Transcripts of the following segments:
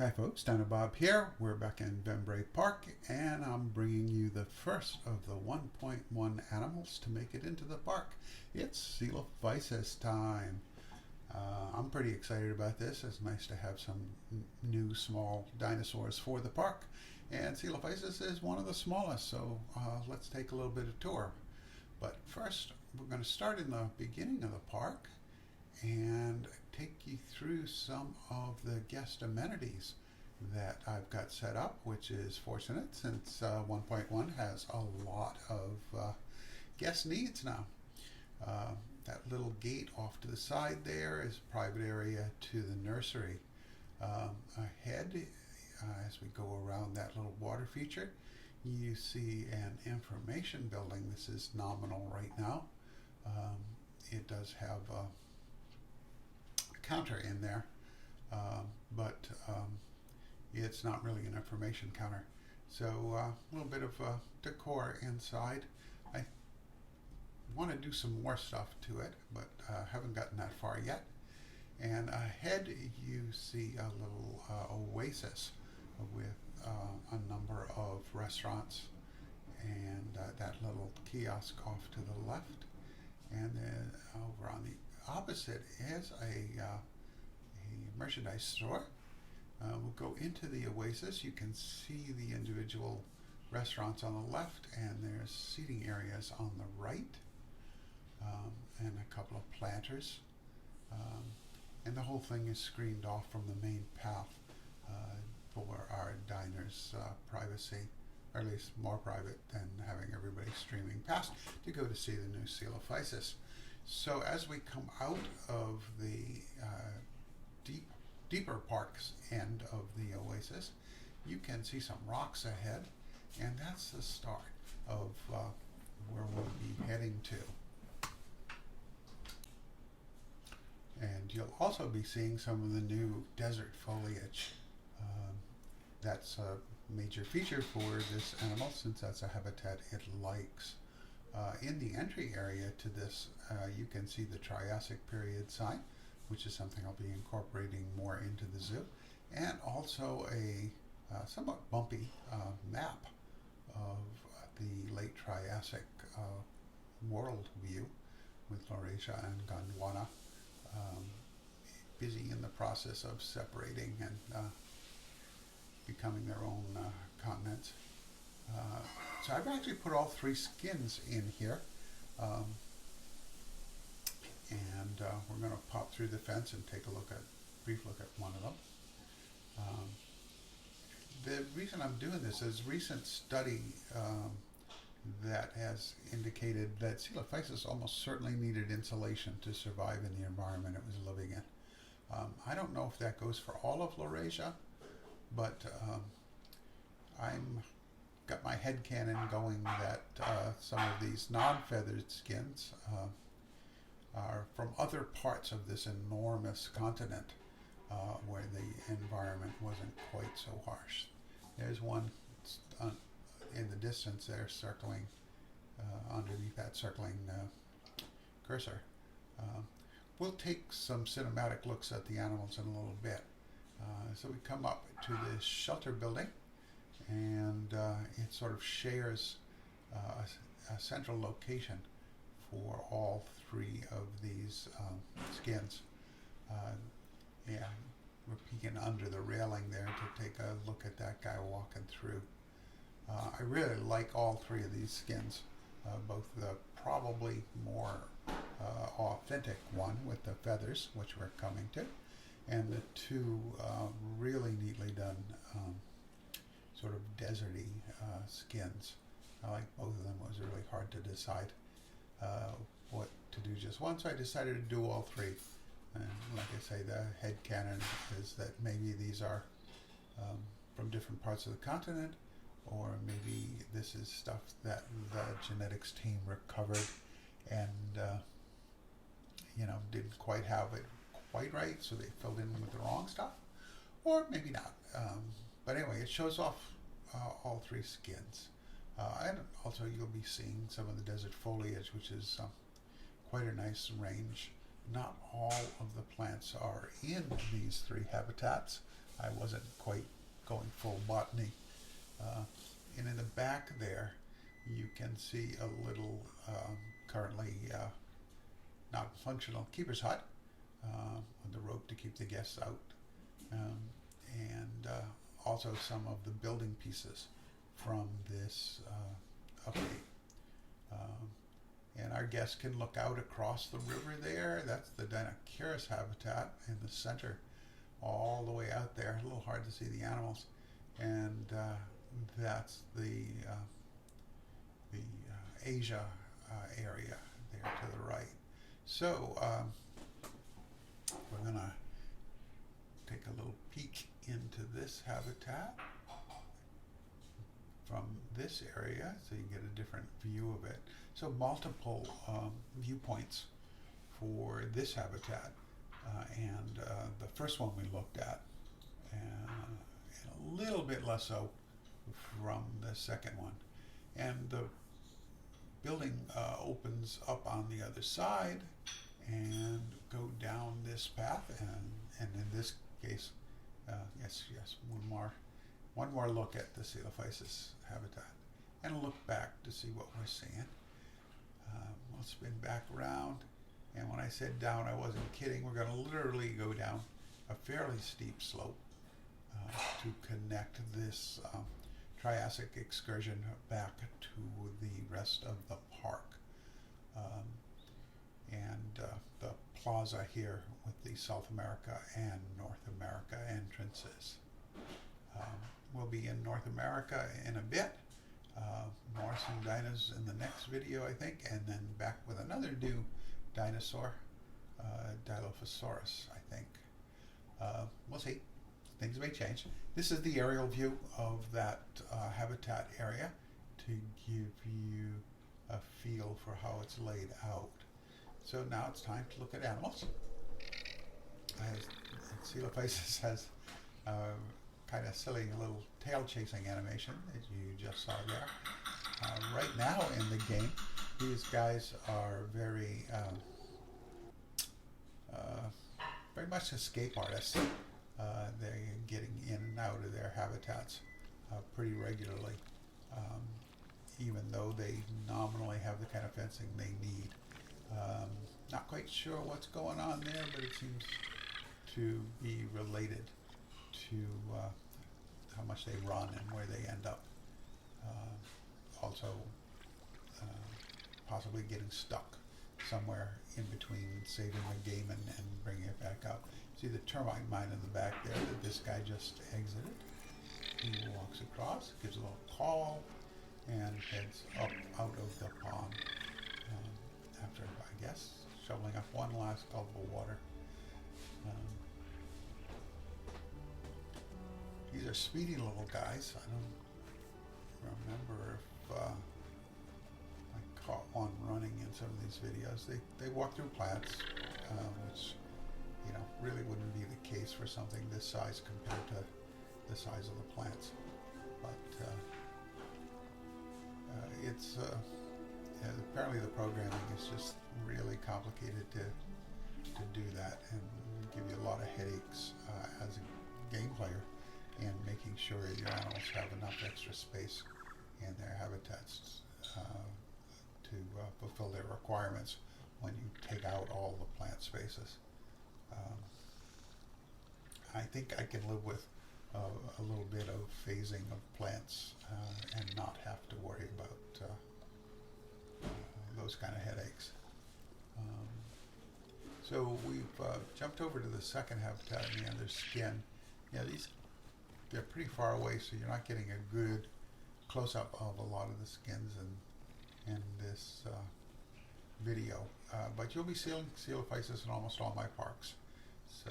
Hi folks, Donna Bob here. We're back in Vembre Park and I'm bringing you the first of the 1.1 animals to make it into the park. It's Ceolophysis time. I'm pretty excited about this. It's nice to have some new small dinosaurs for the park, and Ceolophysis is one of the smallest, so let's take a little bit of tour. But first we're going to start in the beginning of the park and take you through some of the guest amenities that I've got set up, which is fortunate since 1.1 has a lot of guest needs now. That little gate off to the side there is a private area to the nursery. Ahead, as we go around that little water feature, you see an information building. This is nominal right now. It does have a counter in there, but it's not really an information counter. So a little bit of decor inside. I want to do some more stuff to it, but haven't gotten that far yet. And ahead you see a little oasis with a number of restaurants and that little kiosk off to the left. And then over on the opposite is a merchandise store. We'll go into the oasis. You can see the individual restaurants on the left, and there's seating areas on the right, and a couple of planters. And the whole thing is screened off from the main path for our diners' privacy, or at least more private than having everybody streaming past to go to see the new Ceolophysis. So as we come out of the deeper park's end of the oasis, you can see some rocks ahead, and that's the start of where we'll be heading to. And you'll also be seeing some of the new desert foliage. That's a major feature for this animal since that's a habitat it likes. In the entry area to this, you can see the Triassic period sign, which is something I'll be incorporating more into the zoo, and also a somewhat bumpy map of the late Triassic world view with Laurasia and Gondwana busy in the process of separating and becoming their own continents. So I've actually put all three skins in here, and we're going to pop through the fence and take a brief look at one of them. The reason I'm doing this is recent study that has indicated that Ceolophysis almost certainly needed insulation to survive in the environment it was living in. I don't know if that goes for all of Laurasia, but I'm got my headcanon going that some of these non-feathered skins are from other parts of this enormous continent where the environment wasn't quite so harsh. There's one in the distance there circling underneath that circling cursor. We'll take some cinematic looks at the animals in a little bit. So we come up to this shelter building, and it sort of shares a central location for all three of these skins. Yeah, we're peeking under the railing there to take a look at that guy walking through. I really like all three of these skins, both the probably more authentic one with the feathers, which we're coming to, and the two really neatly done sort of deserty skins. I like both of them. It was really hard to decide what to do just one, so I decided to do all three. And like I say, the headcanon is that maybe these are from different parts of the continent, or maybe this is stuff that the genetics team recovered and didn't quite have it quite right, so they filled in with the wrong stuff, or maybe not. But anyway, it shows off all three skins. And also you'll be seeing some of the desert foliage, which is quite a nice range. Not all of the plants are in these three habitats. I wasn't quite going full botany. And in the back there, you can see a little currently not functional keeper's hut with the rope to keep the guests out, and also some of the building pieces from this update. And our guests can look out across the river there. That's the Dinocurus habitat in the center, all the way out there. A little hard to see the animals. And that's the Asia area there to the right. So we're gonna take a little peek into this habitat from this area, so you get a different view of it. So multiple viewpoints for this habitat, and the first one we looked at, and a little bit less so from the second one. And the building opens up on the other side and go down this path, and in this case, yes, one more look at the Ceolophysis habitat, and a look back to see what we're seeing. We'll spin back around, and when I said down, I wasn't kidding. We're going to literally go down a fairly steep slope to connect this Triassic excursion back to the rest of the park. And the plaza here with the South America and North America entrances. We'll be in North America in a bit. More some dinos in the next video, I think, and then back with another new dinosaur, Dilophosaurus, I think. We'll see. Things may change. This is the aerial view of that habitat area to give you a feel for how it's laid out. So now it's time to look at animals. Ceolophysis has kind of silly little tail chasing animation that you just saw there. Right now in the game, these guys are very much escape artists. They're getting in and out of their habitats pretty regularly, even though they nominally have the kind of fencing they need. Not quite sure what's going on there, but it seems to be related to how much they run and where they end up. Also, possibly getting stuck somewhere in between saving the game and bringing it back up. See the termite mine in the back there that this guy just exited. He walks across, gives a little call, and heads up out of the pond after, I guess, shoveling up one last gulp of water. These are speedy little guys. I don't remember if I caught one running in some of these videos. They walk through plants, which really wouldn't be the case for something this size compared to the size of the plants. But it's apparently the programming is just really complicated to do that, and give you a lot of headaches as a game player, and making sure your animals have enough extra space in their habitats to fulfill their requirements when you take out all the plant spaces. I think I can live with a little bit of phasing of plants and not have to worry about those kind of headaches. So we've jumped over to the second habitat in the under skin. Yeah, they're pretty far away, so you're not getting a good close-up of a lot of the skins in this video. But you'll be seeing Ceolophysis in almost all my parks. So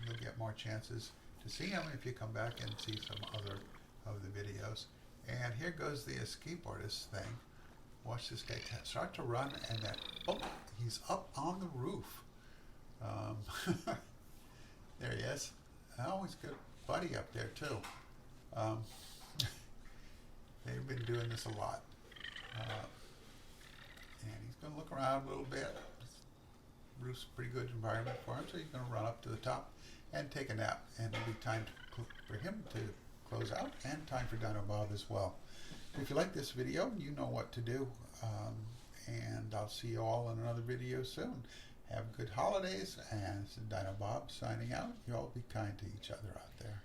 you'll get more chances to see them if you come back and see some other of the videos. And here goes the escape artist thing. Watch this guy start to run, and then, oh, he's up on the roof. There he is. Oh, he's got a buddy up there too. They've been doing this a lot. And he's going to look around a little bit. Roof's a pretty good environment for him, so he's going to run up to the top and take a nap, and it'll be time to for him to close out, and time for Dino Bob as well. If you like this video, you know what to do. And I'll see you all in another video soon. Have good holidays, and Dino Bob signing out. You all be kind to each other out there.